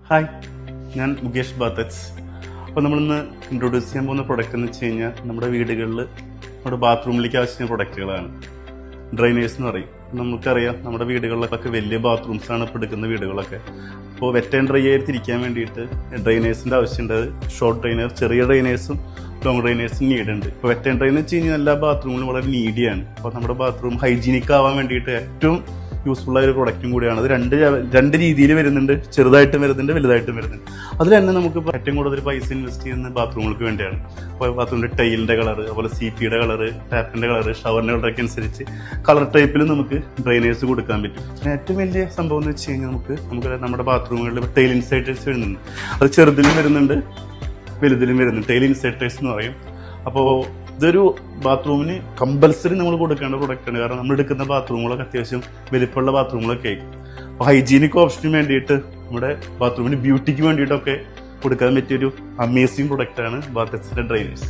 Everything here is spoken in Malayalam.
ഹായ്, ഞാൻ മുകേഷ് ബാത്തറ്റ്സ്. അപ്പോൾ നമ്മളിന്ന് ഇൻട്രൊഡ്യൂസ് ചെയ്യാൻ പോകുന്ന പ്രൊഡക്റ്റ് എന്ന് വെച്ച് കഴിഞ്ഞാൽ നമ്മുടെ വീടുകളിൽ നമ്മുടെ ബാത്റൂമിലേക്ക് ആവശ്യമായ പ്രൊഡക്റ്റുകളാണ്. ഡ്രൈനേഴ്സ് എന്ന് പറയും. നമുക്കറിയാം നമ്മുടെ വീടുകളിലൊക്കെ വലിയ ബാത്റൂംസാണ് ഇപ്പോൾ എടുക്കുന്ന വീടുകളൊക്കെ. അപ്പോൾ വെറ്റ് ആൻഡ് ഡ്രൈ ആയി തിരിക്കാൻ വേണ്ടിയിട്ട് ഡ്രൈനേഴ്സിൻ്റെ ആവശ്യമുണ്ട്. ഷോർട്ട് ഡ്രൈനർ, ചെറിയ ഡ്രൈനേഴ്സും ലോങ് ഡ്രൈനേഴ്സും നീഡുണ്ട്. ഇപ്പോൾ വെറ്റ് ആൻഡ് ഡ്രൈ എന്ന് വെച്ച് കഴിഞ്ഞാൽ എല്ലാ ബാത്റൂമിലും വളരെ നീഡിയാണ്. അപ്പോൾ നമ്മുടെ ബാത്റൂം ഹൈജീനിക് ആവാൻ വേണ്ടിയിട്ട് ഏറ്റവും യൂസ്ഫുൾ ആയ ഒരു പ്രൊഡക്റ്റും കൂടിയാണ്. അത് രണ്ട് രീതിയിൽ വരുന്നുണ്ട്. ചെറുതായിട്ടും വരുന്നുണ്ട്, വലുതായിട്ടും വരുന്നുണ്ട്. അതിൽ തന്നെ നമുക്ക് ഏറ്റവും കൂടുതൽ പൈസ ഇൻവെസ്റ്റ് ചെയ്യുന്ന ബാത്റൂമുകൾക്ക് വേണ്ടിയാണ്. അപ്പോൾ ബാത്റൂമിൻ്റെ ടൈലിൻ്റെ കളർ, അതുപോലെ CP-യുടെ കളർ, ടാപ്പിൻ്റെ കളർ, ഷവറിൻ്റെ കളറൊക്കെ അനുസരിച്ച് കളർ ടൈപ്പിൽ നമുക്ക് ഡ്രൈനേഴ്സ് കൊടുക്കാൻ പറ്റും. ഏറ്റവും വലിയ സംഭവം എന്ന് വെച്ച് കഴിഞ്ഞാൽ നമുക്ക് നമ്മുടെ ബാത്റൂമുകളിൽ ടൈൽ ഇൻസൈറ്റേഴ്സ് വരുന്നുണ്ട്. അത് ചെറുതിലും വരുന്നുണ്ട്, വലുതിലും വരുന്നുണ്ട്. ടൈൽ ഇൻസൈറ്റേഴ്സ് എന്ന് പറയും. അപ്പോൾ ഇതൊരു ബാത്റൂമിന് കമ്പൽസറി നമ്മൾ കൊടുക്കേണ്ട പ്രൊഡക്റ്റാണ്. കാരണം നമ്മൾ എടുക്കുന്ന ബാത്റൂമുകളൊക്കെ അത്യാവശ്യം വലിപ്പമുള്ള ബാത്റൂമുകളൊക്കെ ആയിരിക്കും. അപ്പോൾ ഹൈജീനിക് ഓപ്ഷന് വേണ്ടിയിട്ട് നമ്മുടെ ബാത്റൂമിന് ബ്യൂട്ടിക്ക് വേണ്ടിയിട്ടൊക്കെ കൊടുക്കാൻ പറ്റിയൊരു അമേസിങ് പ്രൊഡക്റ്റാണ് ബാത്തറ്റ്സിൻ്റെ ഡ്രൈനേഴ്സ്.